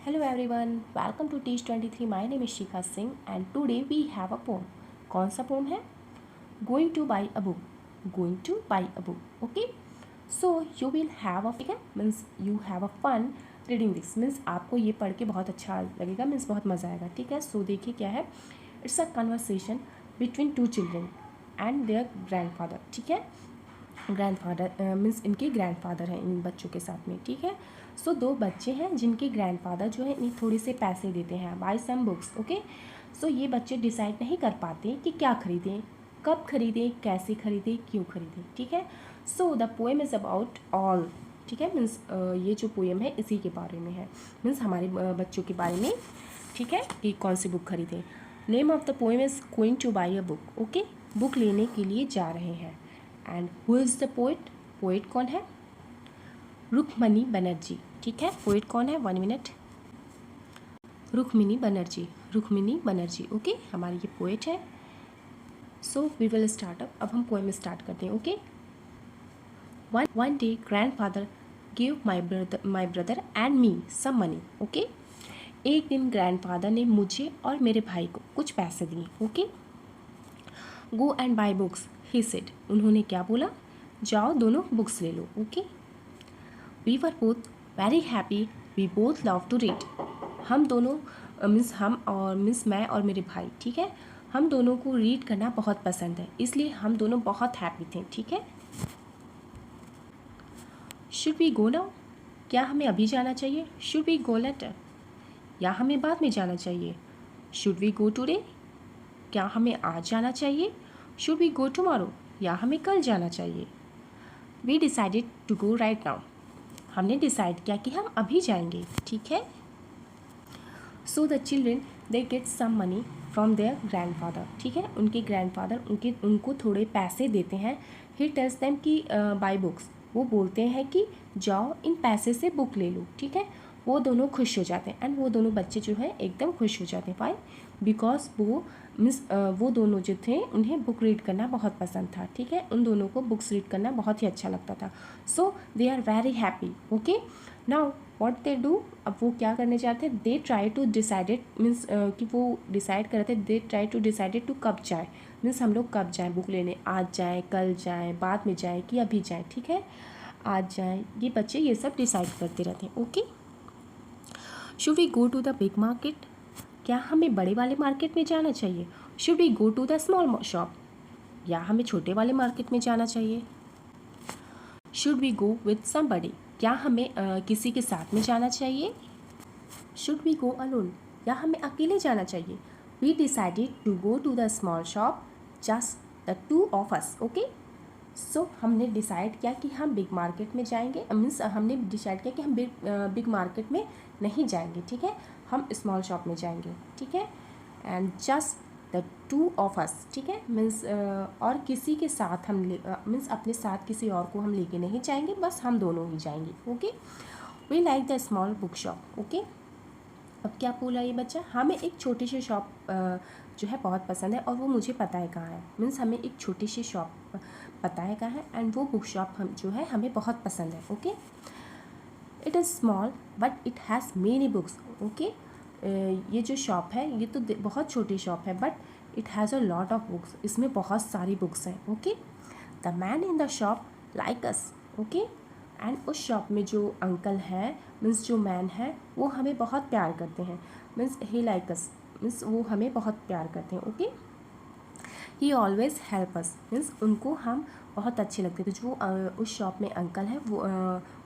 Hello everyone, welcome to Teach 23. My name is Shikha Singh and today we have a poem. कौन सा poem है? Going to buy a book. Going to buy a book. Okay? So you will have a ठीक है means you have a fun reading this means आपको ये पढ़ के बहुत अच्छा लगेगा means बहुत मज़ा आएगा. ठीक है. So देखिए क्या है. It's a conversation between two children and their grandfather. ठीक है. ग्रैंडफादर मीन्स इनके ग्रैंडफादर हैं इन बच्चों के साथ में. ठीक है. सो दो बच्चे हैं जिनके ग्रैंडफादर जो है इन्हें थोड़े से पैसे देते हैं bye some books. Okay. So ये बच्चे डिसाइड नहीं कर पाते कि क्या खरीदें, कब खरीदें, कैसे खरीदें, क्यों खरीदें. ठीक है. So the poem is about all. ठीक है. मीन्स ये जो पोएम है इसी के बारे में है. मीन्स हमारे बच्चों के बारे में. ठीक है. कि कौन सी बुक खरीदें. Name of the poem is going two by a book. Okay. Book लेने के लिए जा रहे हैं. And who is the poet. Poet कौन है? रुक्मणी बनर्जी. ठीक है. पोइट कौन है? 1 मिनट. रुक्मिणी बनर्जी. रुक्मिणी बनर्जी. ओके. हमारी ये पोइट है. सो वी विल स्टार्ट अब हम पोएम स्टार्ट करते हैं. Okay. One day grandfather give my brother and me some money. Okay. एक दिन ग्रैंडफादर ने मुझे और मेरे भाई को कुछ पैसे दिए. Okay. Go and buy books he said. उन्होंने क्या बोला? जाओ दोनों बुक्स ले लो. Okay. We were both very happy. We both love to read. हम दोनों मीन्स मैं और मेरे भाई. ठीक है. हम दोनों को रीड करना बहुत पसंद है इसलिए हम दोनों बहुत हैप्पी थे. ठीक है. Should we go now. क्या हमें अभी जाना चाहिए? Should we go later. या हमें बाद में जाना चाहिए? Should we go today. क्या हमें आज जाना चाहिए? Should we go tomorrow. या हमें कल जाना चाहिए? We decided to go right now. हमने डिसाइड किया कि हम अभी जाएंगे. ठीक है. So the children they get some money from their grandfather. ठीक है. उनके ग्रैंडफादर उनको थोड़े पैसे देते हैं. ही टेल्स देम कि बाय बुक्स. वो बोलते हैं कि जाओ इन पैसे से बुक ले लो. ठीक है. वो दोनों खुश हो जाते हैं एंड वो दोनों बच्चे जो है एकदम खुश हो जाते हैं. वाई? बिकॉज वो दोनों जो थे उन्हें बुक रीड करना बहुत पसंद था. ठीक है. उन दोनों को बुक्स रीड करना बहुत ही अच्छा लगता था. So they are very happy. Okay. Now what they do. अब वो क्या करने चाहते हैं? They try to decided means कि वो डिसाइड कर रहे थे. They try to decided to कब जाए मीन्स हम लोग कब जाएँ बुक लेने. आज जाएँ, कल जाएँ, बाद में जाएँ कि अभी जाएँ. ठीक है. आज जाएँ. ये बच्चे ये सब डिसाइड करते रहते हैं. Okay. Should we go to the big market. क्या हमें बड़े वाले मार्केट में जाना चाहिए? Should we go to the small shop. या हमें छोटे वाले मार्केट में जाना चाहिए? Should we go with somebody. क्या हमें किसी के साथ में जाना चाहिए? Should we go alone. या हमें अकेले जाना चाहिए? We decided to go to the small shop just the two of us. Okay. सो हमने डिसाइड किया कि हम बिग मार्केट में जाएंगे. मीन्स हमने डिसाइड किया कि हम बिग मार्केट में नहीं जाएंगे. ठीक है. हम स्मॉल शॉप में जाएंगे. ठीक है. And just the two of अस. ठीक है. मीन्स और किसी के साथ हम मीन्स अपने साथ किसी और को हम लेके नहीं जाएंगे. बस हम दोनों ही जाएंगे. Okay. We like the small book shop. Okay. अब क्या बोला ये बच्चा? हमें एक छोटी सी शॉप जो है बहुत पसंद है और वो मुझे पता है कहाँ है. मीन्स हमें एक छोटी सी शॉप पता है कहाँ है एंड वो बुक शॉप हम जो है हमें बहुत पसंद है. Okay. It is small but it has many books. Okay. ये जो शॉप है ये तो बहुत छोटी शॉप है but it has a lot of books. इसमें बहुत सारी बुक्स हैं. Okay. The man in the shop like us. Okay. And उस शॉप में जो अंकल है मीन्स जो मैन है वो हमें बहुत प्यार करते हैं. Means he like us means वो हमें बहुत प्यार करते हैं. ओके. ही ऑलवेज हेल्प अस मीन्स उनको हम बहुत अच्छे लगते थे. जो उस शॉप में अंकल हैं वो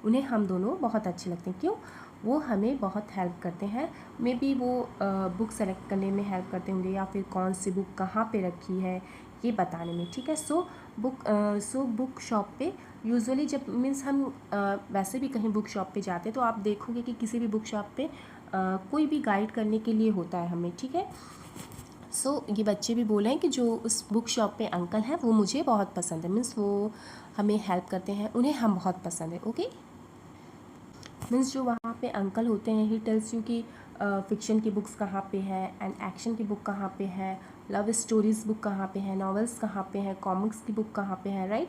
उन्हें हम दोनों बहुत अच्छे लगते हैं. क्यों? वो हमें बहुत हेल्प करते हैं. मे बी वो बुक सेलेक्ट करने में हेल्प करते होंगे या फिर कौन सी बुक कहाँ पे रखी है ये बताने में. ठीक है. सो बुक शॉप पे यूजुअली जब मीन्स हम वैसे भी कहीं बुक शॉप पे जाते हैं तो आप देखोगे कि किसी भी बुक शॉप पे कोई भी गाइड करने के लिए होता है हमें. ठीक है. सो ये बच्चे भी बोले हैं कि जो उस बुक शॉप पे अंकल हैं वो मुझे बहुत पसंद है. मीन्स वो हमें हेल्प करते हैं. उन्हें हम बहुत पसंद है. ओके. मीन्स जो वहाँ पे अंकल होते हैं ही टेल्स यू कि फिक्शन की बुक्स कहाँ पे है एंड एक्शन की बुक कहाँ पे है, लव स्टोरीज़ बुक कहाँ पे है, नॉवेल्स कहाँ पे है, कॉमिक्स की बुक कहाँ पे है. राइट.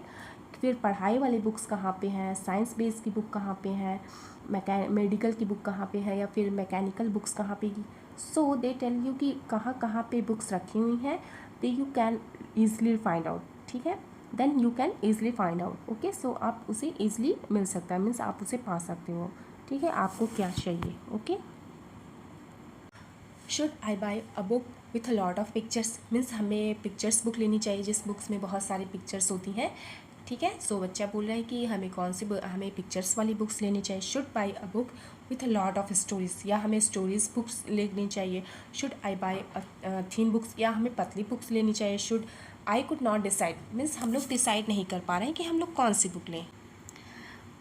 फिर पढ़ाई वाली बुक्स कहाँ पे हैं, साइंस बेस की बुक कहाँ पे हैं, मेडिकल की बुक कहाँ पे है, या फिर मैकेनिकल बुक्स कहाँ पे की। सो दे टेल यू कि कहाँ कहाँ पे बुक्स रखी हुई हैं, तो you can easily find out, ठीक है, then you can easily find out. Okay, so आप उसे ईज़िली मिल सकता है, मीन्स आप उसे पा सकते हो, ठीक है, आपको क्या चाहिए। Okay, should I by a book with a lot of pictures, means हमें पिक्चर्स बुक लेनी चाहिए जिस बुक्स में बहुत सारी पिक्चर्स होती हैं, ठीक है। सो बच्चा बोल रहा है कि हमें कौन सी हमें पिक्चर्स वाली बुक्स लेनी चाहिए। Should by a book with a lot of stories, या हमें स्टोरीज बुक्स लेनी चाहिए। Should I by thin books, या हमें पतली बुक्स लेनी चाहिए। Should I could not decide, means हम लोग डिसाइड नहीं कर पा रहे हैं कि हम लोग कौन सी बुक लें।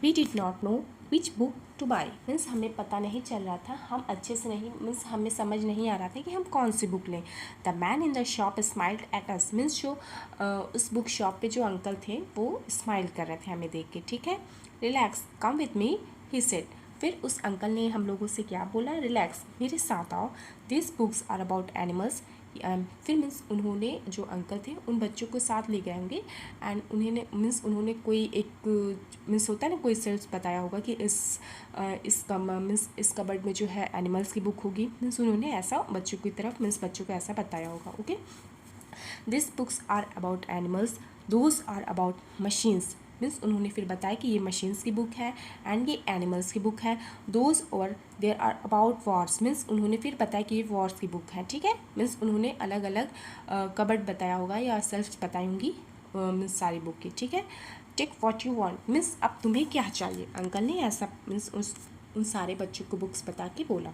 We did not know which book to buy, means हमें पता नहीं चल रहा था, हम अच्छे से नहीं, मीन्स हमें समझ नहीं आ रहा था कि हम कौन सी बुक लें। The man in the shop smiled at us, means जो उस बुक शॉप पे जो अंकल थे वो स्माइल कर रहे थे हमें देख के, ठीक है। Relax come with me he said, फिर उस अंकल ने हम लोगों से क्या बोला, रिलैक्स मेरे साथ आओ, this books are about animals. फिर मीन्स उन्होंने जो अंकल थे उन बच्चों को साथ ले गए होंगे, एंड उन्होंने मीन्स उन्होंने कोई एक मीन्स होता है ना, कोई सेल्स बताया होगा कि मीन्स इस कबर्ड में जो है एनिमल्स की बुक होगी, मीन्स उन्होंने ऐसा बच्चों की तरफ मीन्स बच्चों को ऐसा बताया होगा। Okay, this books are about animals, those are about machines, means उन्होंने फिर बताया कि ये मशीन्स की बुक है एंड ये एनिमल्स की बुक है। दोज और there are about wars, means उन्होंने फिर बताया कि ये वॉर्स की बुक है, ठीक है। मीन्स उन्होंने अलग अलग कबर्ड बताया होगा या सेल्फ्स बताई होंगी मीन्स सारी बुक की, ठीक है। Take what you want, means अब तुम्हें क्या चाहिए, अंकल ने ऐसा मीन्स उन सारे बच्चों को बुक्स बता के बोला,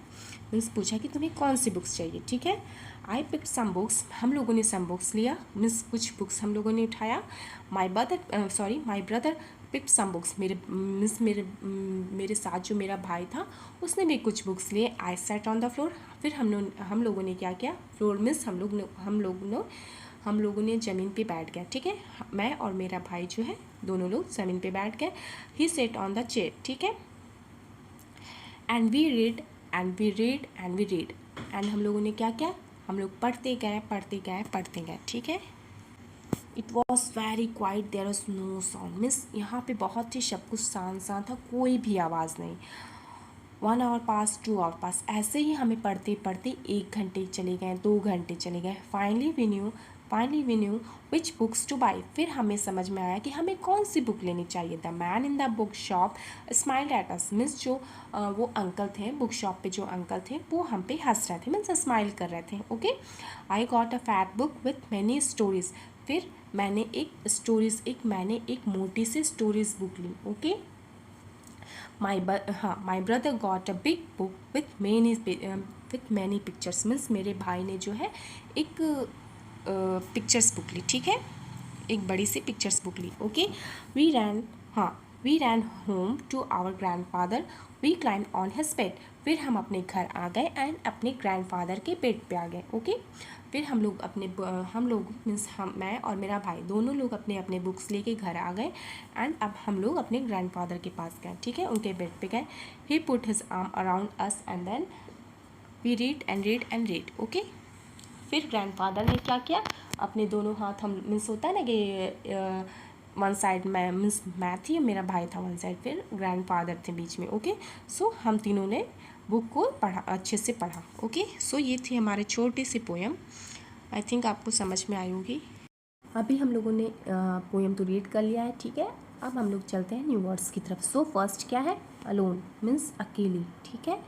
मीन्स पूछा कि तुम्हें कौन सी बुक्स चाहिए, ठीक है। आई पिक्ड सम बुक्स, हम लोगों ने सम बुक्स लिया, मीन्स कुछ बुक्स हम लोगों ने उठाया। My brother picked some books, मेरे साथ जो मेरा भाई था उसने भी कुछ बुक्स लिए। आई सेट ऑन द फ्लोर, फिर हम लोगों ने क्या किया, फ्लोर मीन्स हम लोगों ने ज़मीन पे बैठ गया, ठीक है। मैं और मेरा भाई जो है दोनों लोग ज़मीन पे बैठ गए। He sat on the chair, ठीक है। And we read and we read and we read, and हम लोगों ने क्या किया, हम लोग पढ़ते गए, ठीक है। It was very quiet, there was no sound, means यहाँ पे बहुत ही सब कुछ शांत था, कोई भी आवाज़ नहीं। 1 आवर पास, 2 आवर पास, ऐसे ही हमें पढ़ते पढ़ते 1 घंटे चले गए, 2 घंटे चले गए। Finally we knew which books to buy, फिर हमें समझ में आया कि हमें कौन सी बुक लेनी चाहिए। The man in the book shop smiled at us, means जो वो अंकल थे बुक शॉप पे, जो अंकल थे वो हम पे हंस रहे थे, मीन्स स्माइल कर रहे थे। Okay, I got a fat book with many stories, फिर मैंने एक मोटी सी स्टोरीज बुक ली। Okay, my brother got a big book with many pictures, means मेरे भाई ने जो है एक पिक्चर्स बुक ली, ठीक है, एक बड़ी सी पिक्चर्स बुक ली। Okay, we ran home to our grandfather, we climb on his bed, फिर हम अपने घर आ गए एंड अपने ग्रैंडफादर के बेड पे आ गए। ओके, फिर हम लोग मीन्स मैं और मेरा भाई दोनों लोग अपने अपने बुक्स लेके घर आ गए, एंड अब हम लोग अपने ग्रैंडफादर के पास गए, ठीक है, उनके बेड पे गए। He put his arm around us and then we read and read and read. Okay, फिर ग्रैंडफादर ने क्या किया, अपने दोनों हाथ, हम मीन्स होता है ना कि वन साइड मैं थी, मेरा भाई था वन साइड, फिर ग्रैंडफादर थे बीच में। ओके, सो हम तीनों ने बुक को पढ़ा, अच्छे से पढ़ा। ओके, सो ये थी हमारे छोटी सी पोएम, आई थिंक आपको समझ में आई होगी। अभी हम लोगों ने पोएम तो रीड कर लिया है, ठीक है। अब हम लोग चलते हैं न्यू वर्ड्स की तरफ। सो फर्स्ट क्या है, अलोन मीन्स अकेली, ठीक है,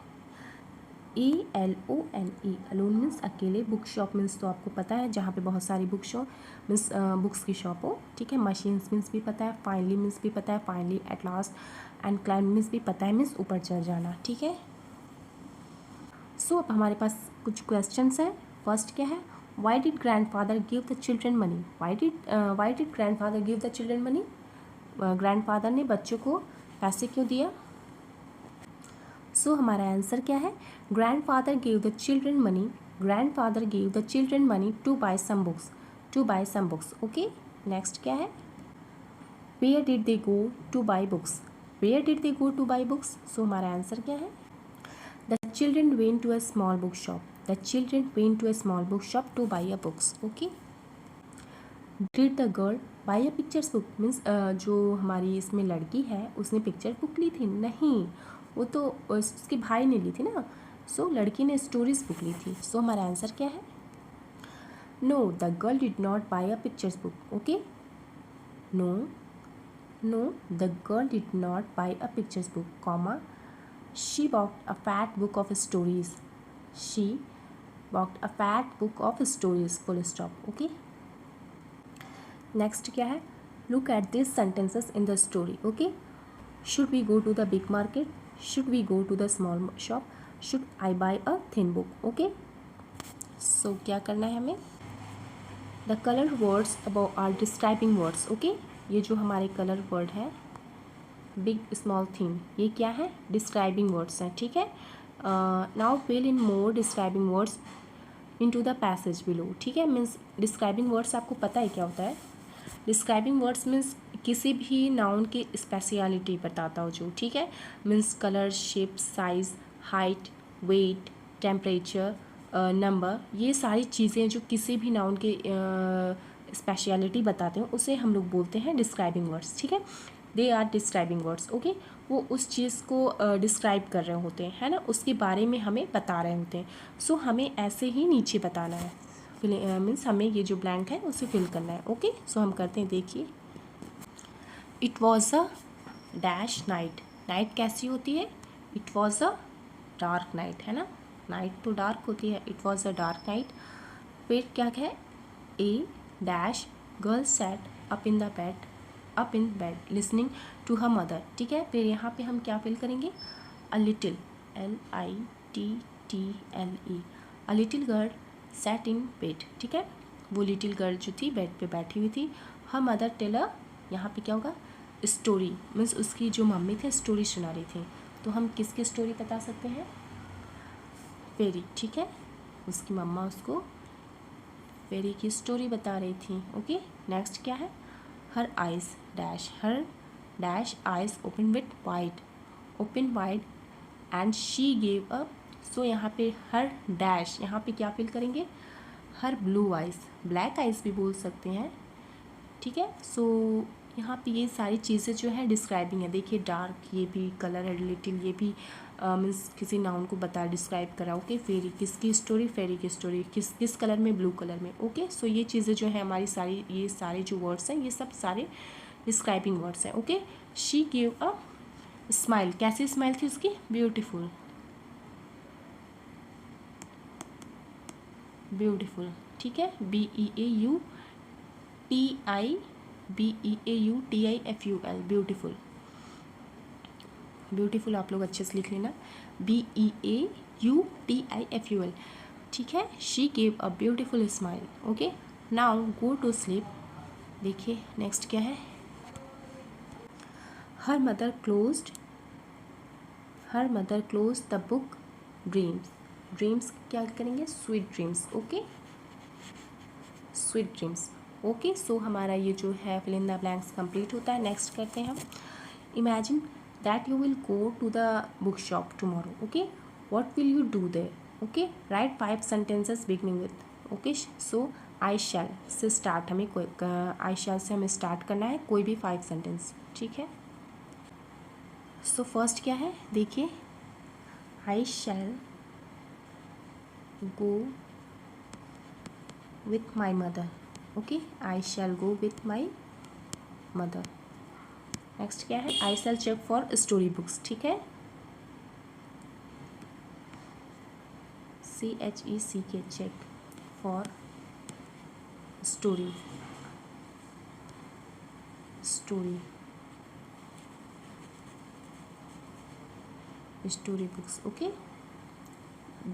ALONE, अलोन मीन्स अकेले। बुक शॉप मीन्स तो आपको पता है जहाँ पे बहुत सारी बुक शॉप मीन्स बुक्स की शॉप हो, ठीक है। मशीन्स मीन्स भी पता है, फाइनली मीन्स भी पता है, finally at last, and climb means भी पता है, मीन्स ऊपर चढ़ जाना, ठीक है। सो अब हमारे पास कुछ क्वेश्चंस हैं। फर्स्ट क्या है, why did grandfather give the children money, why did grandfather give the children money, grandfather ने बच्चों को पैसे क्यों दिया। सो हमारा आंसर क्या है, grandfather give the children money to buy some books. Okay, next क्या है, where did they go to buy books, so हमारा आंसर क्या है, the children went to a small book shop to buy a books. Okay, did the girl buy a pictures book, means जो हमारी इसमें लड़की है उसने पिक्चर बुक ली थी? नहीं, वो तो उसके भाई ने ली थी ना। सो लड़की ने स्टोरीज बुक ली थी। सो हमारा आंसर क्या है? No, the girl did not buy a pictures book. Okay, no, no, the girl did not buy a pictures book, comma, she bought a fat book of stories. She bought a fat book of stories, full stop. Okay, next क्या है? Look at these sentences in the story. Okay, should we go to the big market? Should we go to the small shop? Should I buy a thin book? Okay, so क्या करना है हमें? The color words above are describing words. Okay, ये जो हमारे colour word है, big small thing, ये क्या है? डिस्क्राइबिंग वर्ड्स हैं। ठीक है, now fill in more describing words into the passage below. ठीक है, मीन्स डिस्क्राइबिंग वर्ड्स आपको पता है क्या होता है? डिस्क्राइबिंग वर्ड्स मीन्स किसी भी नाउन की स्पेशलिटी बताता हो जो। ठीक है, means colour, shape, size, height, weight, temperature, number, ये सारी चीज़ें जो किसी भी नाउन की स्पेशलिटी बताते हैं उसे हम लोग बोलते हैं डिस्क्राइबिंग वर्ड्स। ठीक है, they are describing words. Okay, वो उस चीज़ को डिस्क्राइब कर रहे होते हैं, है ना, उसके बारे में हमें बता रहे होते हैं। सो हमें ऐसे ही नीचे बताना है, मीन्स हमें ये जो ब्लैंक है उसे फिल करना है। ओके, सो हम करते हैं, देखिए, it was a dash night. Night कैसी होती है? It was a dark night, है ना, नाइट तो डार्क होती है। It was a dark night. फिर क्या है? A dash girl sat up in the bed, up in bed listening to her mother. ठीक है, फिर यहाँ पे हम क्या फिल करेंगे? A little, LITTLE, a little girl sat in bed. ठीक है, वो लिटिल गर्ल जो थी बेड पे बैठी हुई थी। हर मदर टेलर, यहाँ पे क्या होगा? स्टोरी, मीन्स उसकी जो मम्मी थी स्टोरी सुना रही थी। तो हम किसकी स्टोरी बता सकते हैं? फेरी। ठीक है, उसकी मम्मा उसको फेरी की स्टोरी बता रही थी। ओके, नेक्स्ट क्या है? Her eyes dash, her dash eyes open with wide, open wide and she gave a. So यहाँ पे हर डैश, यहाँ पे क्या फिल करेंगे? Her blue eyes, black eyes भी बोल सकते हैं। ठीक है, सो यहाँ पे ये सारी चीज़ें जो है डिस्क्राइबिंग है। देखिए, डार्क, ये भी कलर है, लिटिल, ये भी मीन्स किसी नाउन को बता, डिस्क्राइब करा। ओके, फेरी, किसकी स्टोरी? फेरी की स्टोरी। किस कलर में? ब्लू कलर में। ओके, सो ये चीज़ें जो है हमारी सारी, ये सारे जो वर्ड्स हैं ये सब सारे डिस्क्राइबिंग वर्ड्स हैं। Okay, she give a smile, कैसी स्माइल थी उसकी? Beautiful, beautiful. ठीक है, BEAUTIFUL, ब्यूटीफुल। ब्यूटीफुल आप लोग अच्छे से लिख लेना, BEAUTIFUL। ठीक है, she give a beautiful smile. Okay, now go to sleep. देखिए, नेक्स्ट क्या है? Her mother closed, her mother close the book dreams. Dreams क्या करेंगे? Sweet dreams. Okay, sweet dreams. Okay, so हमारा ये जो है fill in the blanks complete होता है। नेक्स्ट करते हैं हम, imagine that you will go to the book shop tomorrow. Okay, what will you do there? Okay, right 5 sentences beginning with. Okay, सो आई शैल से स्टार्ट, हमें कोई आई शैल से हमें स्टार्ट करना है, कोई भी 5 सेंटेंस। ठीक है, सो फर्स्ट क्या है? देखिए, आई shall go with my mother. Okay, I shall go with my mother. Next क्या है? I shall check for story books. ठीक है, CHECK, check for story, story books. Okay,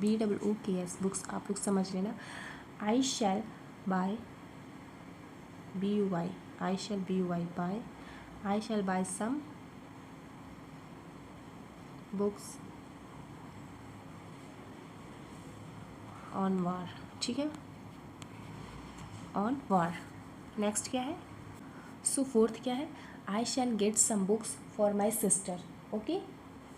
BOOKS books आप लोग समझ लेना। I shall buy, BUY, I shall BUY buy, I shall buy some books on war। ठीक है, on war। नेक्स्ट क्या है? सो फोर्थ क्या है? I shall get some books for my sister. Okay,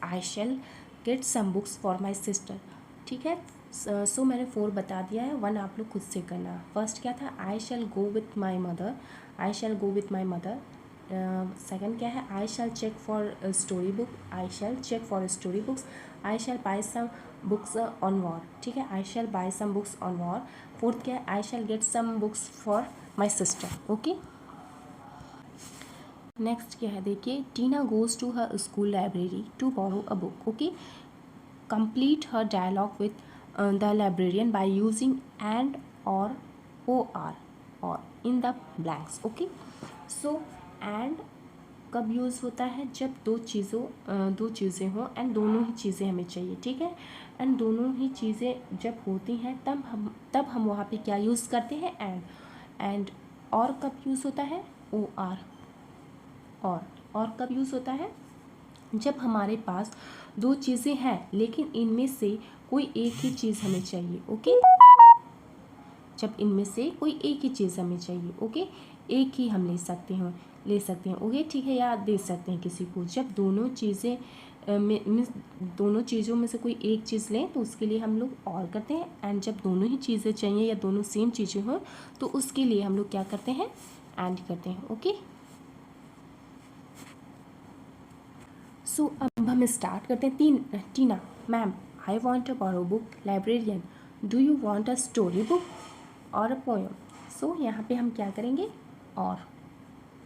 I shall get some books for my sister. ठीक है, सो मैंने 4 बता दिया है, 1 आप लोग खुद से करना। फर्स्ट क्या था, I shall go with my mother, I shall go with my mother. Second क्या है, I shall check for story book, I shall check for story books. I shall buy some books on war, ठीक है, I shall buy some books on war. Fourth क्या है, I shall get some books for my sister. Okay, next क्या है देखिए, Tina goes to her school library to borrow a book. Okay, complete her dialogue with the librarian by using and or in the blanks. Okay, so and कब use होता है, जब दो चीज़ें हों एंड दोनों ही चीज़ें हमें चाहिए, ठीक है, एंड दोनों ही चीज़ें जब होती हैं तब हम वहाँ पे क्या यूज़ करते हैं, एंड और कब यूज़ होता है, ओ आर। और कब यूज़ होता है, जब हमारे पास दो चीज़ें हैं लेकिन इनमें से कोई एक ही चीज़ हमें चाहिए। ओके, जब इनमें से कोई एक ही चीज़ हमें चाहिए, ओके, एक ही हम ले सकते हैं, ओके, ठीक है, या दे सकते हैं किसी को। जब दोनों चीज़ें दोनों चीज़ों में से कोई एक चीज़ लें तो उसके लिए हम लोग और करते हैं, एंड जब दोनों ही चीज़ें चाहिए या दोनों सेम चीज़ें हों तो उसके लिए हम लोग क्या करते हैं, एंड करते हैं। ओके, सो अब हम स्टार्ट करते हैं। Tina, ma'am, I want a borrow book. Librarian, do you want a story book और अ पोएम। सो यहाँ पे हम क्या करेंगे, और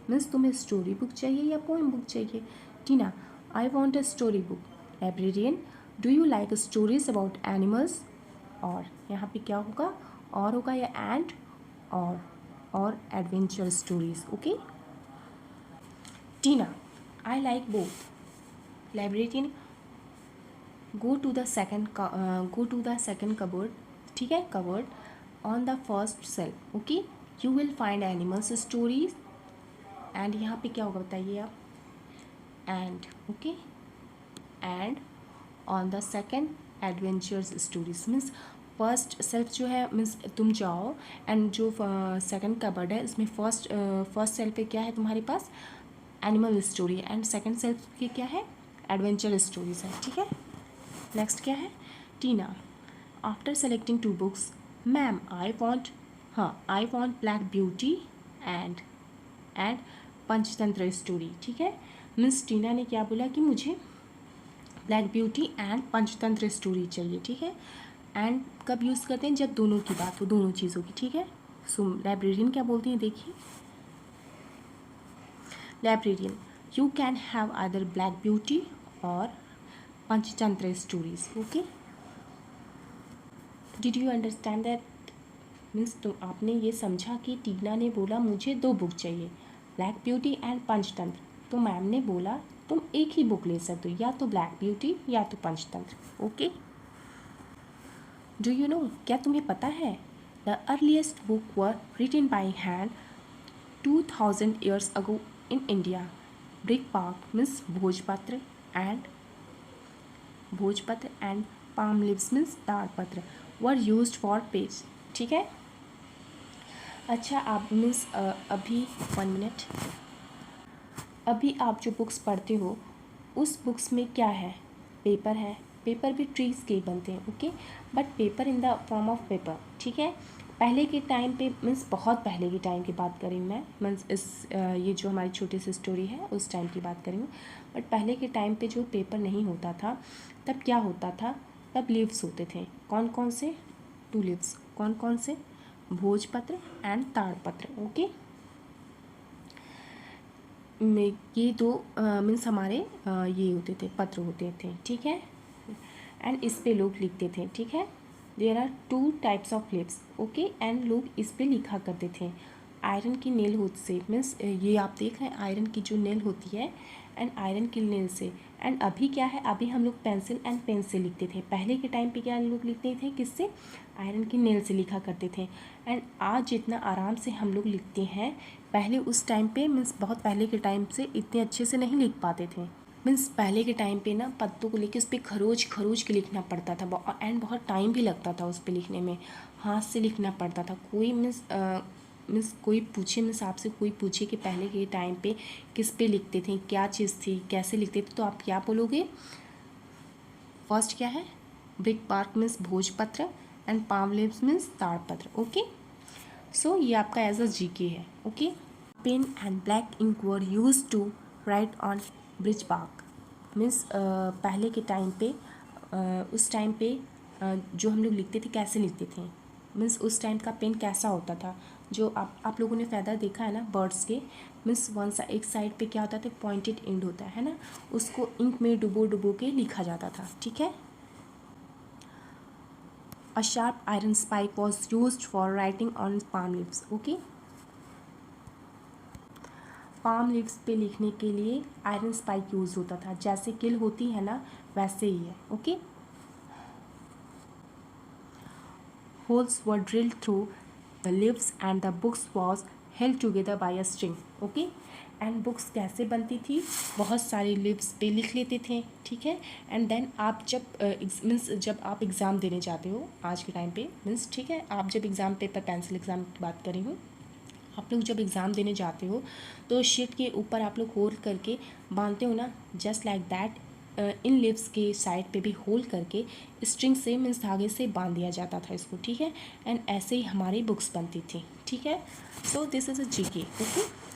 मीन्स तुम्हें स्टोरी बुक चाहिए या पोएम बुक चाहिए। Tina, I want a story book. Librarian, do you like stories about animals. और यहाँ पे क्या होगा, और होगा या एंड, और adventure stories. Okay, Tina, I like both. Librarian, go to the second cupboard, ठीक है, cupboard on the first shelf. Okay, you will find animals stories and यहाँ पे क्या होगा बताइए आप, and okay, and on the second adventures stories। Means first self जो है, मीन्स तुम जाओ एंड जो सेकंड कबर्ड है इसमें फर्स्ट सेल्फ पे क्या है तुम्हारे पास, animal story, and second self के क्या है, एडवेंचर स्टोरीज है, ठीक है। नेक्स्ट क्या है, Tina, after selecting 2 books, ma'am I want Black Beauty and Panchatantra story, ठीक है। मिस टीना ने क्या बोला कि मुझे Black Beauty and Panchatantra story चाहिए, ठीक है। एंड कब यूज़ करते हैं, जब दोनों की बात हो, दोनों चीज़ों की, ठीक है। सो लाइब्रेरियन क्या बोलती हैं देखिए, librarian, you can have either Black Beauty और Panchatantra stories. Okay, did you understand that. Means तो आपने ये समझा कि टीना ने बोला मुझे 2 बुक चाहिए, ब्लैक ब्यूटी एंड पंचतंत्र, तो मैम ने बोला तुम एक ही बुक ले सकते हो, या तो ब्लैक ब्यूटी या तो Panchatantra. Okay, do you know, क्या तुम्हें पता है, the earliest book were written by hand 2000 years ago in India. Brick bark means भोजपत्र एंड पाम लिव्स मीन्स ताड़पत्र वर यूज्ड फॉर पेज, ठीक है। अच्छा, आप मीन्स अभी 1 मिनट, अभी आप जो बुक्स पढ़ते हो उस बुक्स में क्या है, पेपर है, पेपर भी ट्रीज़ के ही बनते हैं, okay, but paper in the form of paper, ठीक है। पहले के टाइम पे, मीन्स बहुत पहले के टाइम की बात करी मैं, मीन्स ये जो हमारी छोटी सी स्टोरी है उस टाइम की बात करी हूँ, बट पहले के टाइम पे जो पेपर नहीं होता था तब क्या होता था, तब लीव्स होते थे, कौन कौन से, 2 लीव्स, कौन कौन से, भोजपत्र एंड ताड़पत्र। ओके, ये 2 मीन्स हमारे ये होते थे, पत्र होते थे, ठीक है, एंड इस पे लोग लिखते थे, ठीक है। There are 2 types of lips, okay, and लोग इस पे लिखा करते थे। आयरन की नेल होती से, मीन्स ये आप देख रहे हैं आयरन की जो नेल होती है, एंड आयरन की नेल से, एंड अभी क्या है, अभी हम लोग पेंसिल एंड पेन से लिखते थे, पहले के टाइम पे क्या लोग लिखते थे, किससे, आयरन की नेल से लिखा करते थे। एंड आज जितना आराम से हम लोग लिखते हैं, पहले उस टाइम पे, मीन्स बहुत पहले के टाइम से इतने अच्छे से नहीं लिख पाते थे। मीन्स पहले के टाइम पे ना पत्तों को लेके उस पर खरोच के लिखना पड़ता था, एंड बहुत टाइम भी लगता था उस पर लिखने में, हाथ से लिखना पड़ता था। कोई मीन्स कोई पूछे, मीन्स आपसे कोई पूछे कि पहले के टाइम पे किस पे लिखते थे, क्या चीज़ थी, कैसे लिखते थे, तो आप क्या बोलोगे, फर्स्ट क्या है, ब्रिक बार्क मीन्स भोजपत्र एंड पाम लीव्स मीन्स ताड़पत्र। ओके, सो ये आपका एज अ जीके है। Okay, pen and black ink were use to write on birch bark means पहले के टाइम पे उस टाइम पे जो हम लोग लिखते थे कैसे लिखते थे मीन्स उस टाइम का पेन कैसा होता था। जो आप लोगों ने फ़ायदा देखा है ना बर्ड्स के, मीन्स एक साइड पे क्या होता था, पॉइंटेड एंड होता है ना, उसको इंक में डुबो डुबो के लिखा जाता था। ठीक है। A sharp iron spike was used for writing on palm leaves. Okay. Palm leaves पे लिखने के लिए आयरन स्पाइक यूज होता था, जैसे किल होती है ना वैसे ही है। Okay. Holes were drilled through the leaves and the books was held together by a string. Okay. And books कैसे बनती थी, बहुत सारी लिव्स पे लिख लेते थे। ठीक है। एंड देन आप जब मीन्स जब आप एग्ज़ाम देने जाते हो आज के टाइम पे मीन्स, ठीक है, आप जब एग्ज़ाम पेपर पेंसिल एग्ज़ाम की बात करी हूँ, आप लोग जब एग्ज़ाम देने जाते हो तो शीट के ऊपर आप लोग होल करके बांधते हो ना, just like that in leaves के साइड पे भी होल करके स्ट्रिंग से मीन्स धागे से बांध दिया जाता था इसको। ठीक है। एंड ऐसे ही हमारी बुक्स बनती थी। ठीक है। So this is a GK. Okay.